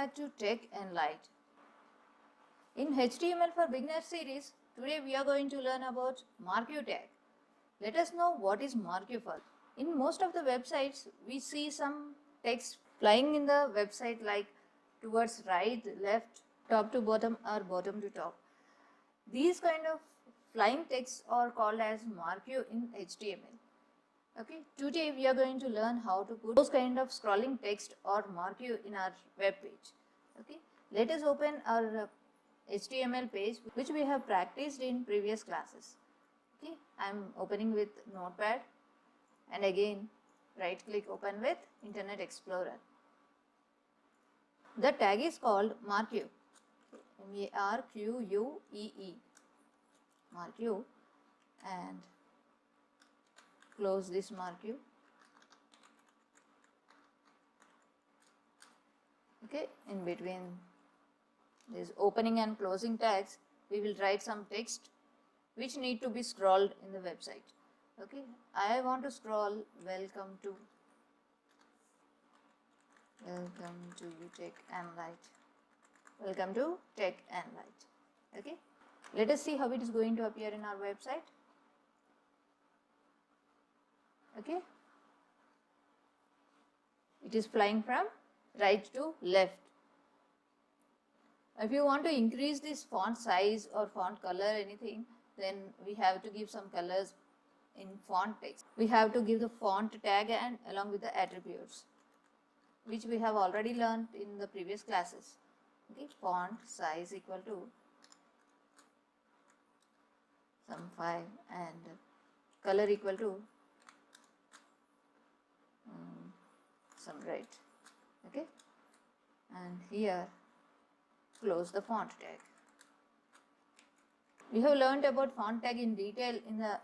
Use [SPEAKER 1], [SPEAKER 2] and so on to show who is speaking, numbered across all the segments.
[SPEAKER 1] back to Tech and Light. In HTML for Beginners series, today we are going to learn about Marquee tag. Let us know what is Marquee first. In most of the websites, we see some text flying in the website like towards right, left, top to bottom or bottom to top. These kind of flying texts are called as Marquee in HTML. Okay, today we are going to learn how to put those kind of scrolling text or marquee in our web page. Okay, let us open our HTML page which we have practiced in previous classes. Okay, I am opening with Notepad and again right click open with Internet Explorer. The tag is called Marquee, M-A-R-Q-U-E-E, Marquee, and close this Marquee. Okay, in between this opening and closing tags, we will write some text which need to be scrolled in the website. Okay, I want to scroll welcome to Tech and Light. Welcome to Tech and Light. Okay, let us see how it is going to appear in our website. Okay, it is flying from right to left. If you want to increase this font size or font color anything, then we have to give some colors in font text. We have to give the font tag and along with the attributes, which we have already learned in the previous classes. Okay, font size equal to some 5 and color equal to some red. Okay, and here close the font tag. We have learned about font tag in detail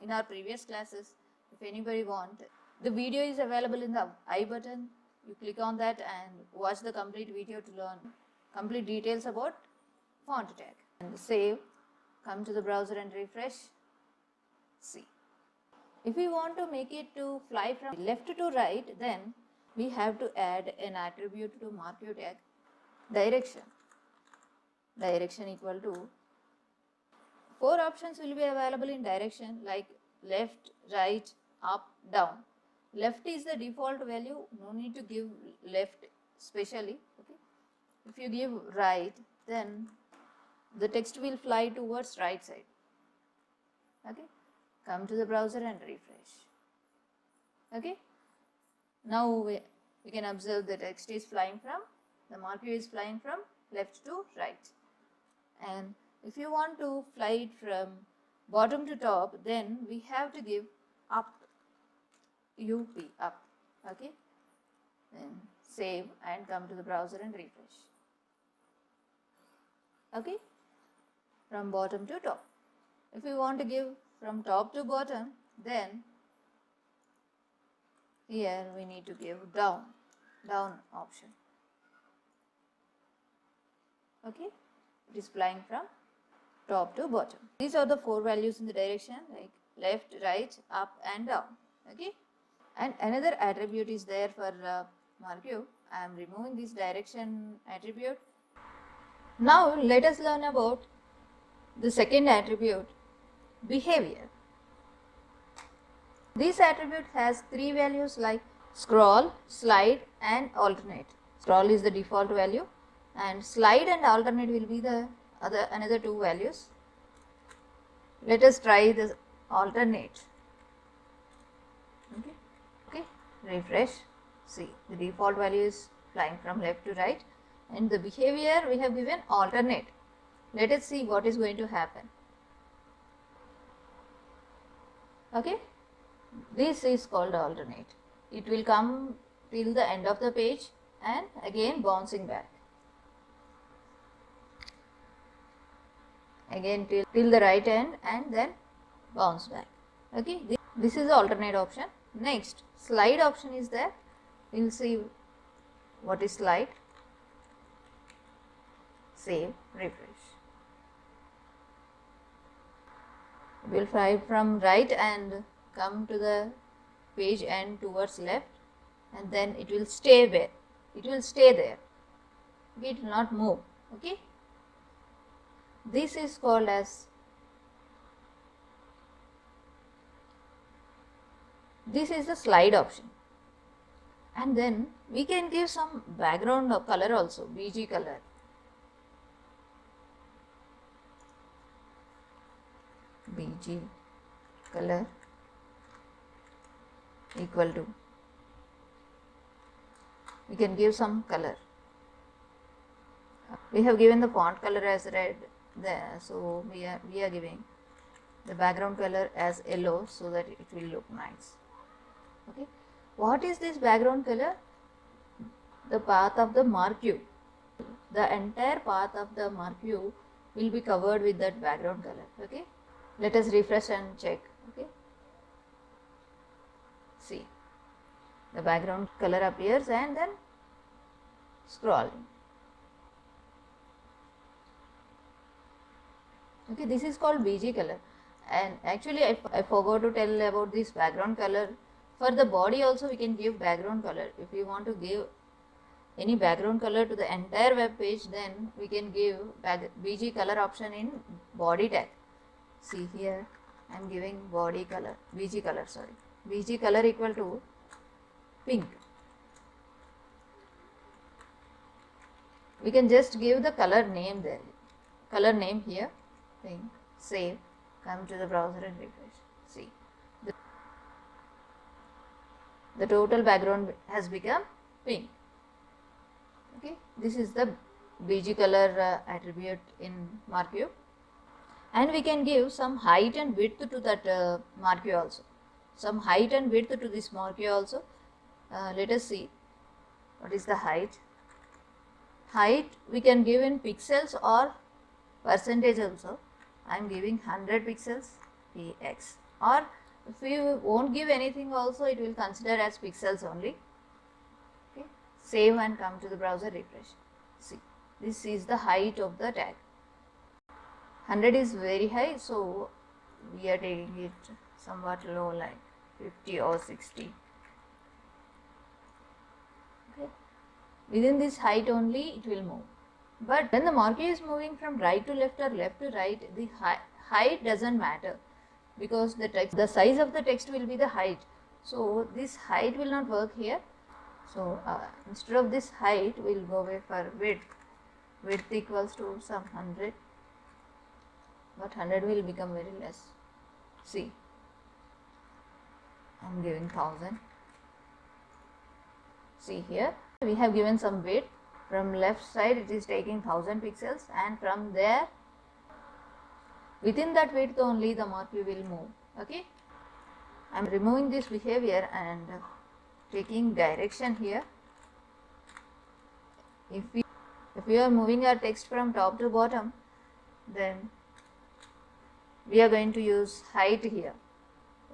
[SPEAKER 1] in our previous classes. If anybody want, the video is available in the I button. You click on that and watch the complete video to learn complete details about font tag. And save, come to the browser and refresh. See. If we want to make it to fly from left to right, then we have to add an attribute to Marquee tag, direction. Direction equal to 4 options will be available in direction like left, right, up, down. Left is the default value, no need to give left specially. Okay, if you give right, then the text will fly towards right side. Okay, come to the browser and refresh. Okay, now we can observe the text is flying from, the Marquee is flying from left to right. And if you want to fly it from bottom to top, then we have to give up, UP, up. Okay, then save and come to the browser and refresh. Okay, from bottom to top. If we want to give from top to bottom, then here we need to give down option. Okay, it is flying from top to bottom. These are the 4 values in the direction like left, right, up and down. Okay, and another attribute is there for Marquee. I am removing this direction attribute. Now let us learn about the second attribute, behavior. This attribute has 3 values like scroll, slide and alternate. Scroll is the default value and slide and alternate will be the another 2 values. Let us try the alternate. Okay, refresh. See, the default value is flying from left to right and the behavior we have given alternate. Let us see what is going to happen. Okay, this is called alternate. It will come till the end of the page and again bouncing back. Again till the right end and then bounce back. Okay, this is the alternate option. Next, slide option is there. We'll see what is slide. Save, refresh. We'll fly from right and come to the page end towards left and then it will stay there. Okay, it will not move. Okay, this is called as, this is the slide option. And then we can give some background color also, BG color. BG color equal to, we can give some color. We have given the font color as red there, so we are giving the background color as yellow so that it will look nice. Okay, what is this background color? The path of the marquee. The entire path of the marquee will be covered with that background color. Okay, let us refresh and check. Okay, see, the background color appears, and then scrolling. Okay, this is called BG color. And actually I forgot to tell about this background color. For the body also we can give background color. If we want to give any background color to the entire web page, then we can give BG color option in body tag. See here, I am giving body color, BG color, sorry, BG color equal to pink. We can just give the color name there, color name here, pink, save, come to the browser and refresh. See, the total background has become pink. Okay, this is the BG color attribute in marquee. And we can give some height and width to that marquee also. Some height and width to this marquee also. Let us see what is the height. Height we can give in pixels or percentage also. I am giving 100 pixels px, or if we won't give anything also, it will consider as pixels only. Okay, save and come to the browser, refresh. See, this is the height of the tag. 100 is very high, so we are taking it somewhat low, like 50 or 60. Okay, within this height only it will move. But when the marquee is moving from right to left or left to right, the height doesn't matter, because the text, the size of the text will be the height. So this height will not work here. So instead of this height, we will go away for width. Width equals to some 100, but 100 will become very less. See, I am giving 1000. See here, we have given some width. From left side it is taking 1000 pixels, and from there, within that width only the marquee will move. Okay, I am removing this behavior and taking direction here. If we are moving our text from top to bottom, then we are going to use height here.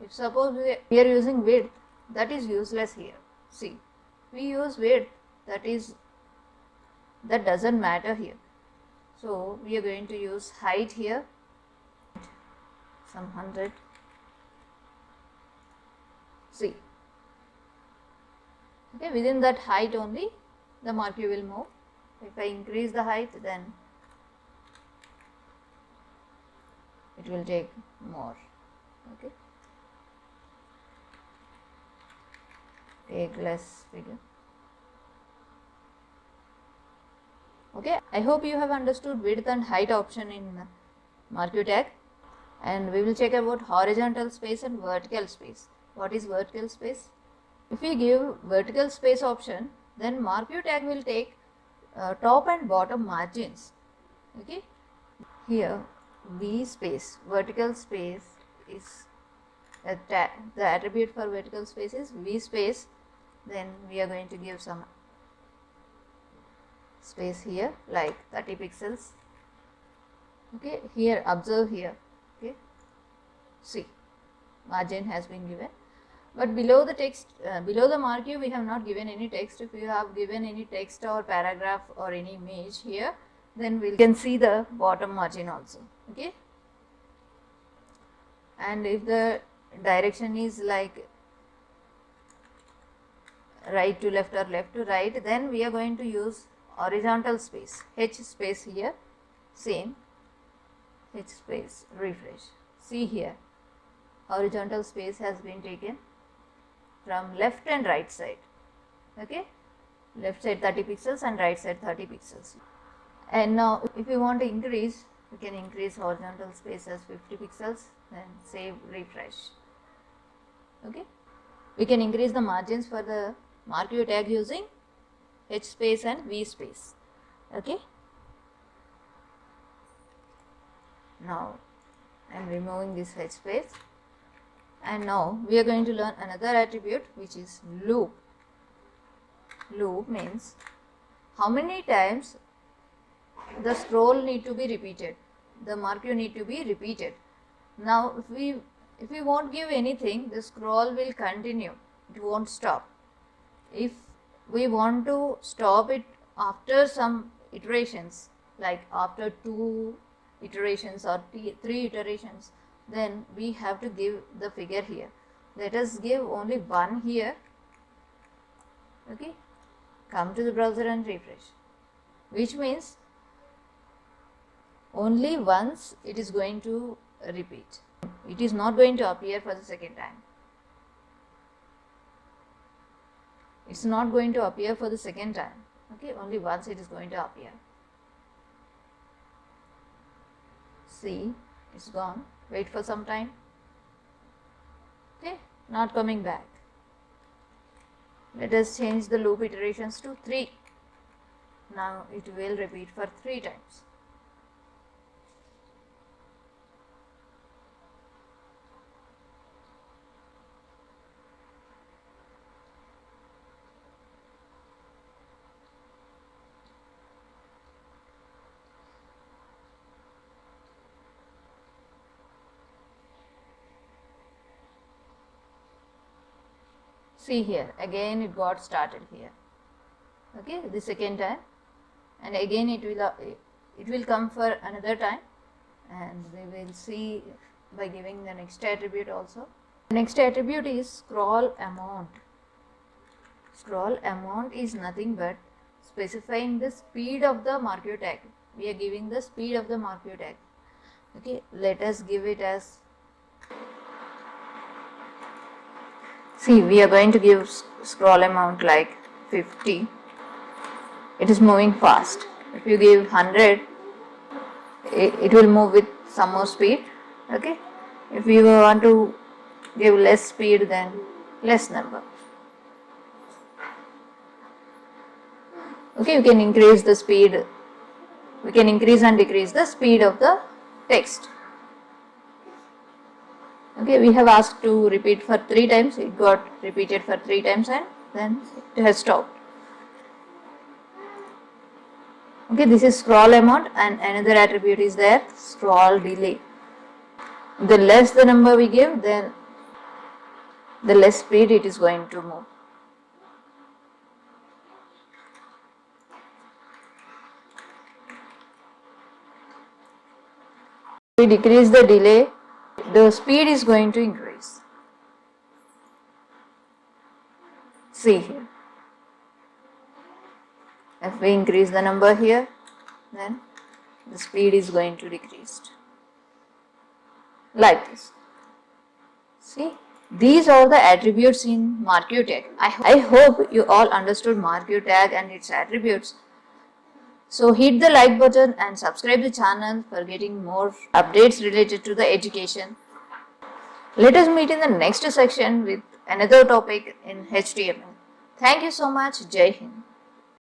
[SPEAKER 1] If suppose we are using width, that is useless here. See, we use width, that doesn't matter here. So we are going to use height here, some 100. See, okay, within that height only the marquee will move. If I increase the height, then it will take more. Okay, take less figure. Okay, I hope you have understood width and height option in marquee tag, and we will check about horizontal space and vertical space. What is vertical space? If we give vertical space option, then marquee tag will take top and bottom margins. Okay, here V space, vertical space is the attribute for vertical space is V space. Then we are going to give some space here, like 30 pixels. Okay, here observe here. Okay, see, margin has been given, but below the text, below the marquee we have not given any text. If you have given any text or paragraph or any image here, then we can see the bottom margin also. Okay, and if the direction is like right to left or left to right, then we are going to use horizontal space, H space here, same, H space, refresh. See here, horizontal space has been taken from left and right side, okay, left side 30 pixels and right side 30 pixels. And now if you want to increase, we can increase horizontal space as 50 pixels, then save, refresh, okay. We can increase the margins for the mark view tag using H space and V space, okay. Now I am removing this H space, and now we are going to learn another attribute, which is loop. Loop means how many times the scroll need to be repeated, the mark view need to be repeated. Now if we won't give anything, the scroll will continue, it won't stop. If we want to stop it after some iterations, like after 2 iterations or 3 iterations, then we have to give the figure here. Let us give only 1 here, okay. Come to the browser and refresh, which means only once it is going to repeat. It is not going to appear for the second time. It's not going to appear for the second time, okay, only once it is going to appear. See, it's gone. Wait for some time, okay, not coming back. Let us change the loop iterations to 3. Now it will repeat for 3 times. See here, again it got started here, okay, the second time, and again it will come for another time, and we will see by giving the next attribute also. The next attribute is scroll amount. Scroll amount is nothing but specifying the speed of the mark view tag. We are giving the speed of the mark view tag, okay. Let us give it as, see, we are going to give scroll amount like 50. It is moving fast. If you give 100, it will move with some more speed, okay. If you want to give less speed, then less number, okay. You can increase the speed, we can increase and decrease the speed of the text, okay. We have asked to repeat for 3 times, it got repeated for 3 times and then it has stopped, okay. This is scroll amount, and another attribute is there, scroll delay. The less the number we give, then the less speed it is going to move. We decrease the delay, the speed is going to increase. See here, if we increase the number here, then the speed is going to decrease, like this. See, these are the attributes in mark view tag. I hope you all understood mark view tag and its attributes. So hit the like button and subscribe the channel for getting more updates related to the education. Let us meet in the next section with another topic in HTML. Thank you so much. Jai Hind.